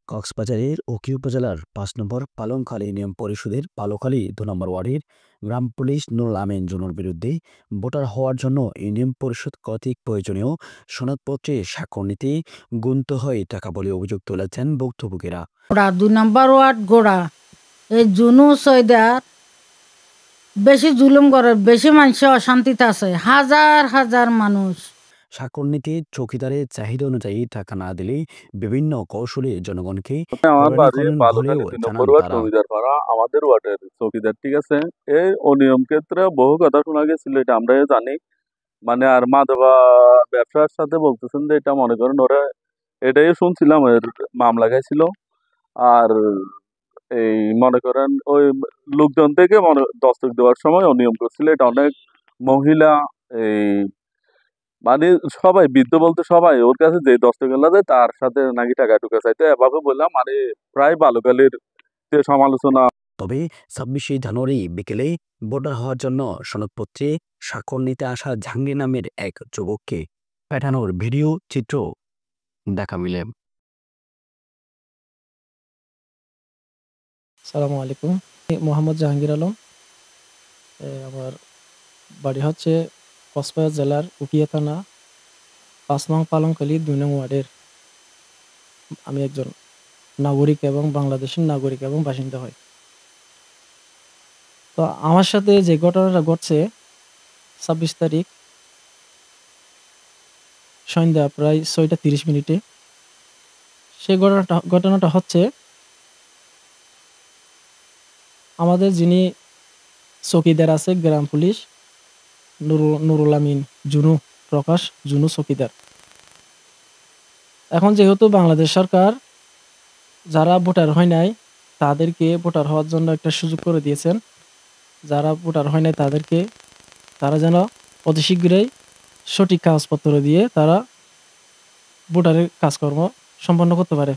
কক্সবাজারের ওকি উপজেলার ৫ নম্বর পালংখালী ইউনিয়ন পরিষদের পালোখালী ২ নম্বর ওয়ার্ডের গ্রাম পুলিশ নুরুল আমিন জুনুর বিরুদ্ধে ভোটার হওয়ার জন্য ইউনিয়ন পরিষদ কর্তৃক প্রয়োজনীয় সনদপত্রে স্বাক্ষর নিতে গুনতে হয় টাকা বলে অভিযোগ তুলেছেন ভুক্তভোগীরা। গোড়া ২ নম্বর ওয়ার্ড গোড়া এই জুনু সৈদার বেশি জুলুম করে, বেশি মানুষ অশান্তিতে আছে, হাজার হাজার মানুষ। স্বাক্ষর নিতে চৌকিদারের চাহিদা অনুযায়ী টাকা না দিলে বিভিন্ন কৌশলে জনগণকে আমার হয়রানি বাড়ি করেন বলেও বালুখালী ২ জানান নম্বর ওয়ার্ড তারা। জমিদার পাড়া, আমাদের ওয়ার্ডের চৌকিদার, ঠিক আছে। এই অনিয়ম ক্ষেত্রে বহু কথা শোনা গেছিল, এটা আমরা জানি। মানে আর মাদকা ব্যবসার সাথে বলতেছেন যে এটা মনে করেন ওরা, এটাই শুনছিলাম এর মামলা গাইছিল। আর এই মনে করেন ওই লোকজন থেকে দস্তক দেওয়ার সময় অনিয়ম করছিল, এটা অনেক মহিলা, এই মানে সবাই বৃদ্ধ বলতে সবাই ওর কাছে যে দস্তকেলা দেয় তার সাথে নাকি টাকা টুকা চাইতে, এভাবে বললাম। মানে প্রায় বালুকালির যে সমালোচনা। তবে ২৬শে জানুয়ারি বিকেলে ভোটার হওয়ার জন্য সনদপত্রে স্বাক্ষর নিতে আসা জাহাঙ্গীর নামের এক যুবককে পাঠানোর ভিডিও চিত্র দেখা মিলে। সালামু আলাইকুম, মোহাম্মদ জাহাঙ্গীর আলম। আমার বাড়ি হচ্ছে কক্সবাজার জেলার উকিয়া থানা ৫ নং পালংখালী ২ নং ওয়ার্ডের। আমি একজন নাগরিক এবং বাংলাদেশের নাগরিক এবং বাসিন্দা হই। তো আমার সাথে যে ঘটনাটা ঘটছে ২৬ তারিখ সন্ধ্যা প্রায় ৬টা ৩০ মিনিটে, সেই ঘটনাটা হচ্ছে আমাদের যিনি চৌকিদার আছে গ্রাম পুলিশ নুরুল আমিন জুনু, প্রকাশ জুনু চৌকিদার। এখন যেহেতু বাংলাদেশ সরকার যারা ভোটার হয় নাই তাদেরকে ভোটার হওয়ার জন্য একটা সুযোগ করে দিয়েছেন। যারা ভোটার হয় নাই তারা যেন অতি শীঘ্রই সঠিক কাগজপত্র দিয়ে তারা ভোটারের কাজকর্ম সম্পন্ন করতে পারে।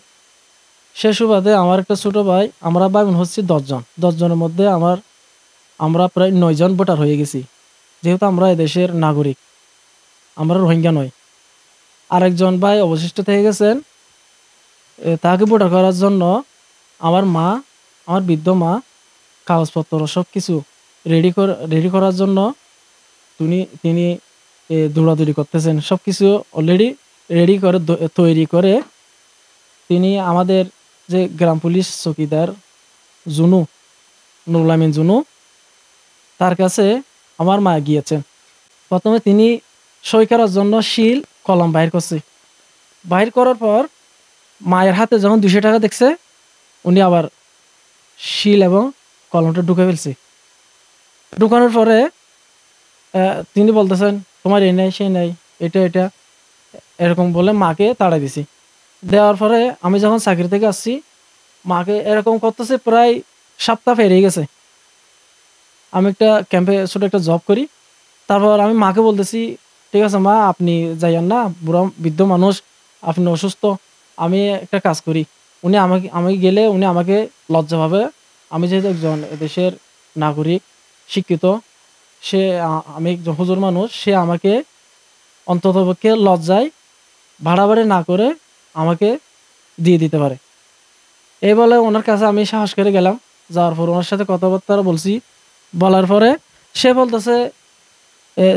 সে সুবাদে আমার একটা ছোট ভাই, আমরা ভাই বোন হচ্ছি 10 জন। 10 জনের মধ্যে আমরা প্রায় 9 জন ভোটার হয়ে গেছি। যেহেতু আমরা এদেশের নাগরিক, আমরা রোহিঙ্গা নয়। আরেকজন ভাই অবশিষ্ট থেকে গেছেন, তাকে ভোটার করার জন্য আমার বৃদ্ধ মা কাগজপত্র সব কিছু রেডি করার জন্য তিনি দৌড়াদৌড়ি করতেছেন। সব কিছু অলরেডি রেডি করে তৈরি করে তিনি আমাদের যে গ্রাম পুলিশ চৌকিদার জুনু, নুরুল আমিন জুনু, তার কাছে আমার মা গিয়েছেন। প্রথমে তিনি সই করার জন্য শিল কলম বাইর করছে। বাইর করার পর মায়ের হাতে যখন 200 টাকা দেখছে, উনি আবার শিল এবং কলমটা ঢুকে ফেলছে। ঢুকানোর পরে তিনি বলতেছেন তোমার এই নাই সেই নাই, এটা এরকম বলে মাকে তাড়া দিছি। দেওয়ার পরে আমি যখন চাকরি থেকে আসছি, মাকে এরকম করতেছে প্রায় সপ্তাহ পেরিয়ে গেছে। আমি একটা ক্যাম্পে ছোট একটা জব করি। তারপর আমি মাকে বলতেছি ঠিক আছে মা, আপনি যাইয়েন না, বুড়া বৃদ্ধ মানুষ, আপনি অসুস্থ, আমি একটা কাজ করি। আমি গেলে উনি আমাকে লজ্জা পাবে। আমি যেহেতু একজন দেশের নাগরিক, শিক্ষিত, আমি একজন হুজুর মানুষ, সে আমাকে অন্ততপক্ষে লজ্জায় ভাড়াবাড়ি না করে আমাকে দিয়ে দিতে পারে। এই বলে ওনার কাছে আমি সাহস করে গেলাম। যাওয়ার পর ওনার সাথে কথাবার্তা বলছি। বলার পরে সে বলতেছে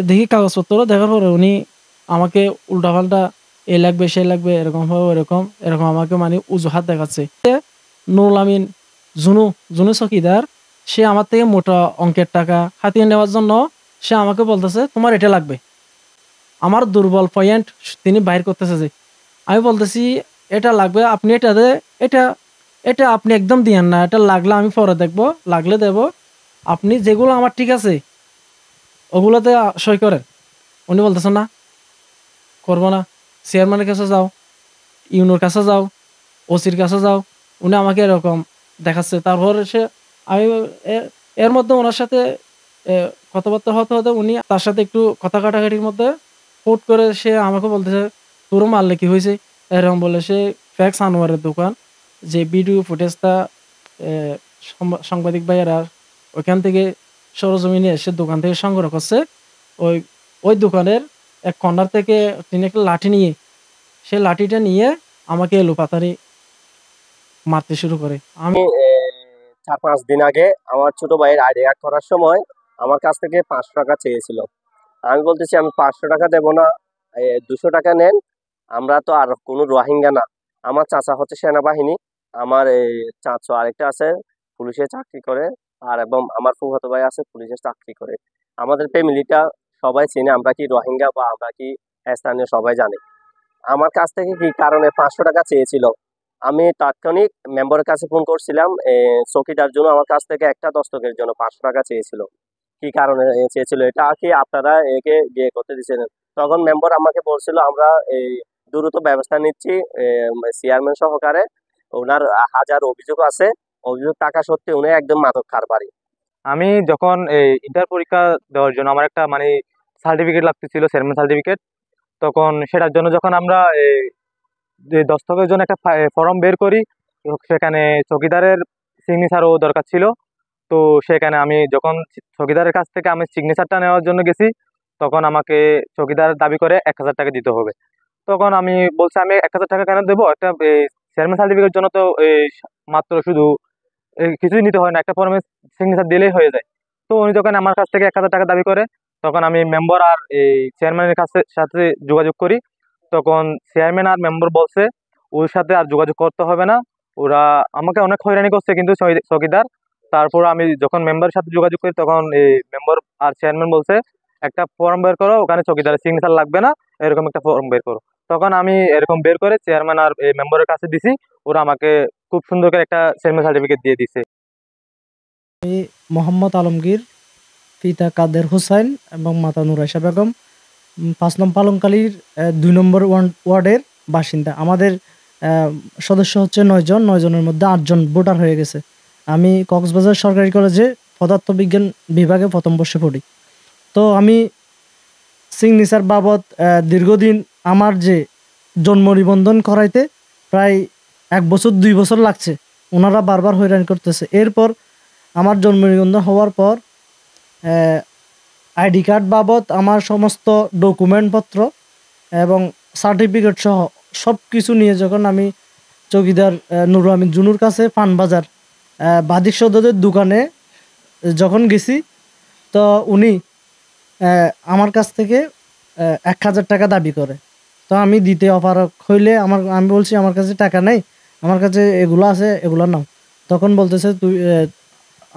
দেখি কাগজপত্র। দেখার পরে উনি আমাকে উল্টাপাল্টা এ লাগবে সে লাগবে এরকম আমাকে মানে অজুহাত দেখাচ্ছে। নুরুল আমিন জুনু চৌকিদার, সে আমার থেকে মোটা অঙ্কের টাকা হাতিয়ে নেওয়ার জন্য সে আমাকে বলতেছে তোমার এটা লাগবে। আমার দুর্বল পয়েন্ট তিনি বাইর করতেছে। যে আমি বলতেছি এটা লাগবে, আপনি এটা আপনি একদম দিয়েন না, এটা লাগলে আমি পরে দেখবো, লাগলে দেব। আপনি যেগুলো আমার ঠিক আছে ওগুলোতে সই করেন। উনি বলতেছেন না, করবো না। চেয়ারম্যানের কাছে যাও, ইউনোর কাছে যাও, ওসির কাছে যাও। উনি আমাকে এরকম দেখাচ্ছে। তারপরে আমি এর মধ্যে ওনার সাথে কথাবার্তা হতে উনি তার সাথে একটু কথা কাটাকাটির মধ্যে হুট করে সে আমাকে বলতেছে তোরও মারলে কি হয়েছে এরকম বলে। সে ফ্যাক্স আনোয়ারের দোকান, যে ভিডিও ফুটেজটা সাংবাদিক ভাইয়েরা ওইখান থেকে সরজমিনে এসে দোকান থেকে সংগ্রহ করছে, ওই দোকানের এক কর্নার থেকে তিনি একটা লাঠি নিয়ে, সে লাঠিটা নিয়ে আমাকে এলোপাতাড়ি মারতে শুরু করে। আমি আমি 4-5 দিন আগে আমার ছোট ভাইয়ের আইডি কার্ড করার সময় আমার কাছ থেকে 500 টাকা চেয়েছিল। আমি বলতেছি আমি 500 টাকা দেব না, 200 টাকা নেন। আমরা তো আর কোনো রোহিঙ্গা না। আমার চাচা হচ্ছে সেনাবাহিনী, আমার চাচা আরেকটা আছে পুলিশে চাকরি করে, আর এবং আমার ফুফাতো ভাই আছে পুলিশে চাকরি করে। আমাদের ফ্যামিলিটা সবাই চিনে আমরা কি রোহিঙ্গা বা আমরা কি স্থানীয় সবাই জানে। আমার কাছ থেকে কি কারণে 500 টাকা চেয়েছিল। আমি তাৎক্ষণিক মেম্বারের কাছে ফোন করছিলাম, চৌকিদার জন্য আমার কাছ থেকে একটা দস্তকের জন্য 500 টাকা চেয়েছিল। কি কারণে চেয়েছিল এটা কি আপনারা একে বিয়ে করতে দিচ্ছেন? তখন মেম্বার আমাকে বলছিল আমরা এই দ্রুত ব্যবস্থা নিচ্ছি, চেয়ারম্যান সহকারে। ওনার হাজার অভিযোগ আছে, অভিযোগ থাকা সত্ত্বেও উনি একদম মাদক কারবারি। আমি যখন এই ইন্টার পরীক্ষা দেওয়ার জন্য আমার একটা মানে সার্টিফিকেট লাগতেছিল, চেয়ারম্যান সার্টিফিকেট। তখন সেটার জন্য যখন আমরা যে দস্তকের জন্য একটা ফর্ম বের করি, তো সেখানে চৌকিদারের সিগনেচারও দরকার ছিল। তো সেখানে আমি যখন চৌকিদারের কাছ থেকে আমি সিগনেচারটা নেওয়ার জন্য গেছি, তখন আমাকে চৌকিদার দাবি করে 1000 টাকা দিতে হবে। তখন আমি বলছি আমি 1000 টাকা কেন দেবো, একটা চেয়ারম্যান সার্টিফিকেটের জন্য তো মাত্র শুধু কিছুই নিতে হয় না, একটা ফর্মে সিগনেচার দিলেই হয়ে যায়। তো উনি যখন আমার কাছ থেকে 1000 টাকা দাবি করে, তখন আমি মেম্বার আর এই চেয়ারম্যানের সাথে যোগাযোগ করি। তখন চেয়ারম্যান আর মেম্বার বলছে ওর সাথে আর যোগাযোগ করতে হবে না, ওরা আমাকে অনেক হয়রানি করছে কিন্তু চৌকিদার। তারপর আমি যখন মেম্বারের সাথে যোগাযোগ করি, তখন এই মেম্বার আর চেয়ারম্যান বলছে একটা ফর্ম বের করো, ওখানে চৌকিদারের সিগনেচার লাগবে না, এরকম একটা ফর্ম বের করো। তখন আমি এরকম বের করে চেয়ারম্যান আর মেম্বারের কাছে দিছি, ওরা আমাকে খুব সুন্দর করে একটা চেয়ারম্যান সার্টিফিকেট দিয়ে দিছে। মোহাম্মদ আলমগীর, পিতা কাদের হোসেন এবং মাতা নুরাইশা বেগম, 5 নং পালংখালীর 2 নম্বর ওয়ার্ডের বাসিন্দা। আমাদের সদস্য হচ্ছে 9 জন, 9 জনের মধ্যে 8 জন ভোটার হয়ে গেছে। আমি কক্সবাজার সরকারি কলেজে পদার্থবিজ্ঞান বিভাগে প্রথম বর্ষে পড়ি। তো আমি সিগনেচার বাবদ দীর্ঘদিন আমার যে জন্ম নিবন্ধন করাইতে প্রায় 1 বছর 2 বছর লাগছে, ওনারা বারবার হয়রানি করতেছে। এরপর আমার জন্ম নিবন্ধন হওয়ার পর আইডি কার্ড বাবদ আমার সমস্ত ডকুমেন্টপত্র এবং সার্টিফিকেট সহ সব কিছু নিয়ে যখন আমি চৌকিদার নুরুল আমিন জুনুর কাছে পানবাজার বাদিক সদরের দোকানে যখন গেছি, তো উনি আমার কাছ থেকে 1000 টাকা দাবি করে। তো আমি দিতে অপারগ হইলে আমি বলছি আমার কাছে টাকা নেই, আমার কাছে এগুলো আছে, এগুলো নাও। তখন বলতেছে তুই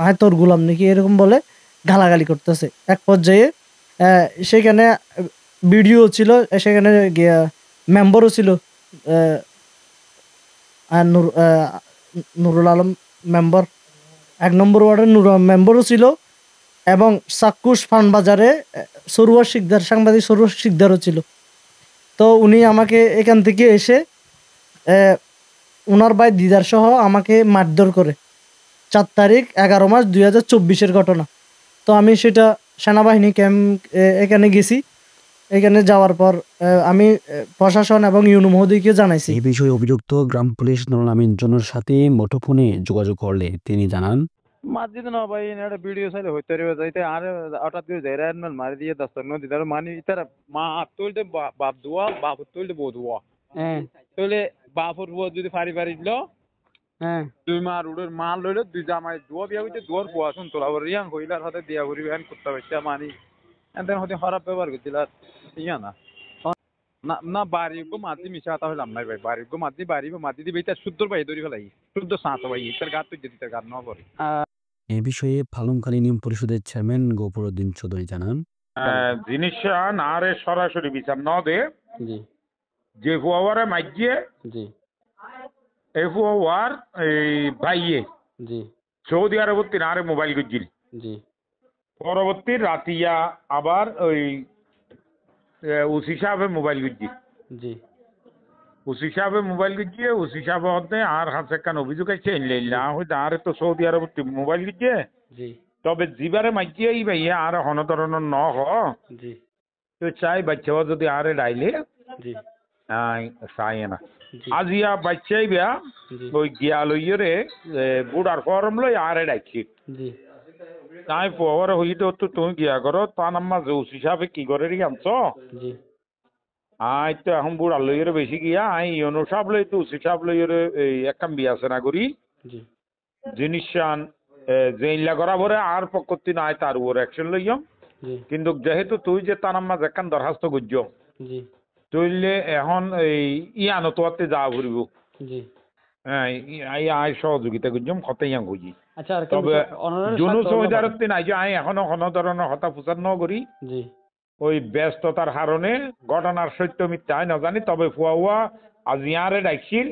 আয় তোর গোলাম নাকি, এরকম বলে গালাগালি করতেছে। এক পর্যায়ে সেখানে ভিডিও ছিল, সেখানে মেম্বারও ছিল, নুরুল আলম মেম্বার, 1 নম্বর ওয়ার্ডের নুরুল আলম মেম্বারও ছিল, এবং চাক্ষুষ পানবাজারে সরুয়ার শিকদার, সাংবাদিক সরুয়ার শিকদারও ছিল। তো উনি আমাকে এখান থেকে এসে ওনার ভাই দিদার সহ আমাকে মারধর করে। 4 তারিখ 11 মাস 2024-এর ঘটনা। তো আমি সেটা সেনাবাহিনী ক্যাম্প এখানে গেছি। এখানে যাওয়ার পর আমি প্রশাসন এবং ইউনো মহোদয়কে জানাইছি। এই বিষয়ে অভিযুক্ত গ্রাম পুলিশ নুরুল আমিন জুনুর সাথে মুঠোফোনে যোগাযোগ করলে তিনি জানান, মাঝদিন না ভাই একটা ভিডিও চাইলে হইতে পারবে যাইতে আর হঠাৎ করে যাই রান মারি দিয়ে দস্তক নদী তার মানে ইতার মা তুলতে বাপ দোয়া বাপ তুলতে বউ দোয়া তুলে বাপর বউ যদি ফারি ফারি দিল দুই মা রুডের মাল লইলে দুই জামাই দোয়া বিয়া হইতে দোয়ার পোয়া শুন তোলা রিয়াং হইলার হাতে দিয়া করি হ্যান করতে পারছে মানি এদের হতে খারাপ ব্যবহার করছিল আর ইয়া না না না বাড়িগো মাঝি মিশা কথা হইলাম নাই ভাই, বাড়িগো মাঝি দিবে এটা শুদ্ধ ভাই ধরি ফেলাই শুদ্ধ সাঁত ভাই তার গাত তুই যদি তার গাত ন করে। এ বিষয়ে পালংখালী ইউনিয়ন পরিষদের চেয়ারম্যান গফুরউদ্দিন চৌধুরী জানান, জিনিসটা না রে সরাসরি বিচার ন দে যে ফুয়ারে মাইজিয়ে এই ফুয়ার এই ভাইয়ে সৌদি আরবত্তি না রে মোবাইল গুজিল পরবর্তী রাতিয়া আবার ওই ওসি সাহেবের মোবাইল গুজি ওসি সাহেবের মোবাইল গুজিয়ে ওসি সাহেব হতে আর হাতে কান অভিযোগ আছে না হয়তো আর তো সৌদি আরবত্তি মোবাইল গুজিয়ে তবে জিবারে মাইজিয়ে এই ভাইয়া আর হনধরনের ন হ তো চাই বাচ্চা যদি আরে ডাইলে চাই না আজিয়া বাচ্চাই বিয়া ওই গিয়া লইরে বুড়ার ফরম লই আরে ডাইছি তাই পরে হইতে তো তুমি গিয়া করো তা নাম্মা ওসি সাহেব কি করে রে আনছ আই তো এখন বুড়া লইয়ের বেশি গিয়া আই ইয়নো সব লই তো সব লইয়ের এই একখান বিয়া আছে না করি জিনিসান জেইলা করা পরে আর পক্ষতি নাই তার উপর অ্যাকশন লইয়ম কিন্তু যেহেতু তুই যে তার মাঝ একখান দরখাস্ত করছ তুইলে এখন এই ইয়ানো তোয়াতে যা ঘুরিব হ্যাঁ আই সহযোগিতা করছম কতই খুঁজি তবে জুনুস ওইদারতে নাই যে আই এখনো কোনো ধরনের হতা ফুসার ন করি ওই ব্যস্ততার কারণে ঘটনার সত্য মিথ্যা হয় না জানি তবে ফুয়া আজ ইয়ারে ডাকছিল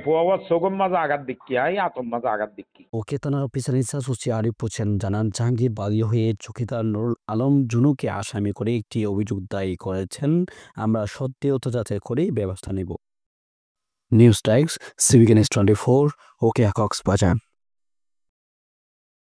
ফুয়া সোগম মাঝে আঘাত দিচ্ছি আই আতম মাঝে আঘাত দিচ্ছি ওকে থানার officer in charge OC Arif Hossain জানান জাহাঙ্গীর বাদী হয়ে চৌকিদার নুরুল আলম জুনুকে আসামি করে একটি অভিযোগ দায়ী করেছেন। আমরা সত্যিয়ত যাচাই করে ব্যবস্থা নেব। নিউজ টাইমস, সিভিক নিউজ 24, ওকে কক্সবাজার।